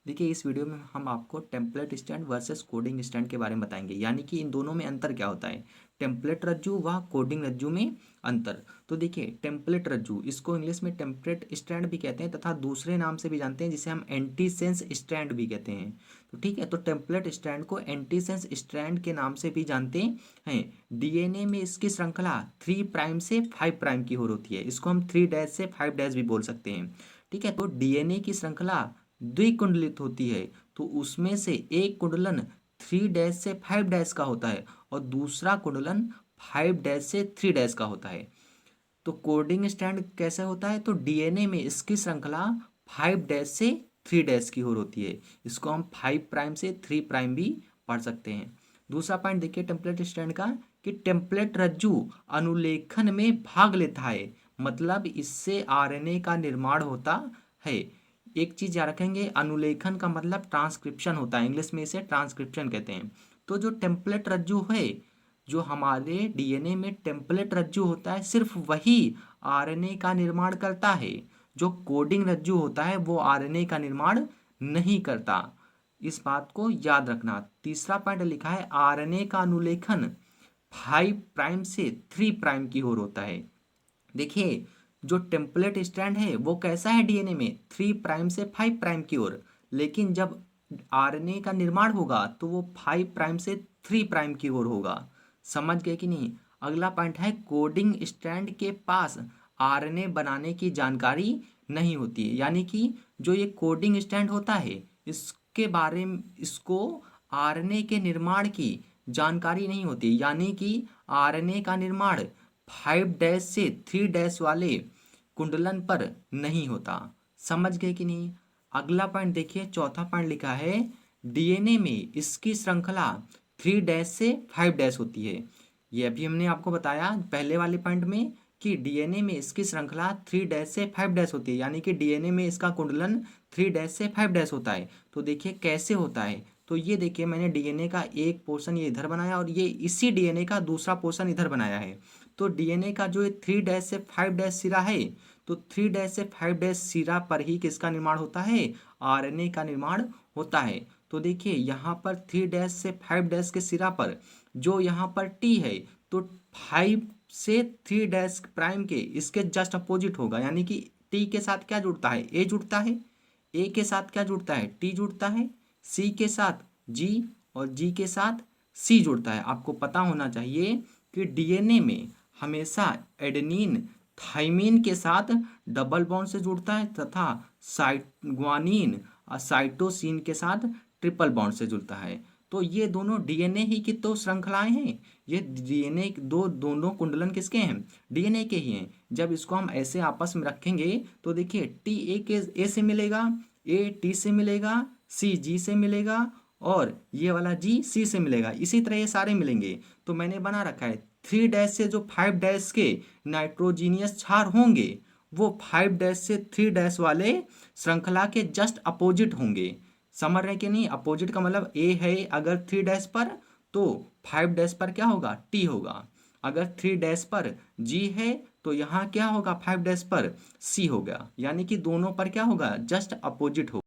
देखिए इस वीडियो में हम आपको template stand versus coding stand के बारे में बताएंगे, यानी कि इन दोनों में अंतर क्या होता है। टेम्पलेट रज्जू व कोडिंग रज्जू में अंतर। तो देखिए टेम्पलेट रज्जू, इसको इंग्लिश में टेम्पलेट स्टैंड भी कहते हैं तथा दूसरे नाम से भी जानते हैं जिसे हम एंटी सेंस स्टैंड भी कहते हैं। तो ठीक है, तो टेम्पलेट स्टैंड को एंटी सेंस स्टैंड के नाम से भी जानते हैं। डीएनए में इसकी श्रृंखला 3' से 5' की हो होती है। इसको हम 3' से 5' भी बोल सकते हैं। ठीक है, तो डीएनए की श्रृंखला द्विकुंडलित होती है, तो उसमें से एक कुंडलन 3' से 5' का होता है और दूसरा कुंडलन 5' से 3' का होता है। तो कोडिंग स्टैंड कैसे होता है, तो डीएनए में इसकी श्रृंखला 5' से 3' की हो होती है। इसको हम 5' से 3' भी पढ़ सकते हैं। दूसरा पॉइंट देखिए टेम्पलेट स्टैंड का, कि टेम्पलेट रज्जू अनुलेखन में भाग लेता है, मतलब इससे आरएनए का निर्माण होता है। एक चीज याद रखेंगे, अनुलेखन का मतलब ट्रांसक्रिप्शन होता है, इंग्लिश में इसे ट्रांसक्रिप्शन कहते हैं। तो जो टेम्पलेट रज्जू है, जो हमारे डीएनए में टेम्पलेट रज्जू होता है, सिर्फ वही आरएनए का निर्माण करता है। जो कोडिंग रज्जू होता है वो आरएनए का निर्माण नहीं करता। इस बात को याद रखना। तीसरा पॉइंट लिखा है, आरएनए का अनुलेखन 5' से 3' की ओर होता है। देखिए जो टेम्पलेट स्टैंड है वो कैसा है, डीएनए में 3' से 5' की ओर, लेकिन जब आरएनए का निर्माण होगा तो वो 5' से 3' की ओर होगा। समझ गए कि नहीं। अगला पॉइंट है, कोडिंग स्टैंड के पास आरएनए बनाने की जानकारी नहीं होती है, यानी कि जो ये कोडिंग स्टैंड होता है इसके बारे में, इसको आरएनए के निर्माण की जानकारी नहीं होती, यानी कि आरएनए का निर्माण 5' से 3' वाले कुंडलन पर नहीं होता। समझ गए कि नहीं। अगला पॉइंट देखिए, चौथा पॉइंट लिखा है, डीएनए में इसकी श्रृंखला 3' से 5' होती है। ये अभी हमने आपको बताया पहले वाले पॉइंट में कि डीएनए में इसकी श्रृंखला 3' से 5' होती है, यानी कि डीएनए में इसका कुंडलन 3' से 5' होता है। तो देखिए कैसे होता है, तो ये देखिए मैंने डीएनए का एक पोर्शन ये इधर बनाया और ये इसी डीएनए का दूसरा पोर्शन इधर बनाया है। तो डीएनए का जो 3' से 5' सिरा है, तो 3' से 5' सिरा पर ही किसका निर्माण होता है, आरएनए का निर्माण होता है। तो देखिए यहाँ पर 3' से 5' के सिरा पर जो यहाँ पर टी है, तो 5 से 3' के इसके जस्ट अपोजिट होगा, यानी कि टी के साथ क्या जुड़ता है, ए जुड़ता है। ए के साथ क्या जुड़ता है, टी जुड़ता है। सी के साथ जी, और जी के साथ सी जुड़ता है। आपको पता होना चाहिए कि डीएनए में हमेशा एडेनिन थाइमीन के साथ डबल बॉन्ड से जुड़ता है तथा ग्वानिन और साइटोसिन के साथ ट्रिपल बॉन्ड से जुड़ता है। तो ये दोनों डीएनए ही की तो श्रृंखलाएं हैं। ये डीएनए दोनों कुंडलन किसके हैं, डीएनए के ही हैं। जब इसको हम ऐसे आपस में रखेंगे तो देखिए टी ए से मिलेगा, ए टी से मिलेगा, सी जी से मिलेगा और ये वाला जी सी से मिलेगा। इसी तरह ये सारे मिलेंगे। तो मैंने बना रखा है 3' से जो 5' के नाइट्रोजीनियस क्षार होंगे वो 5' से 3' वाले श्रृंखला के जस्ट अपोजिट होंगे। समझ रहे कि नहीं। अपोजिट का मतलब ए है अगर 3' पर, तो 5' पर क्या होगा, टी होगा। अगर 3' पर जी है तो यहाँ क्या होगा, 5' पर सी होगा, यानी कि दोनों पर क्या होगा, जस्ट अपोजिट होगा।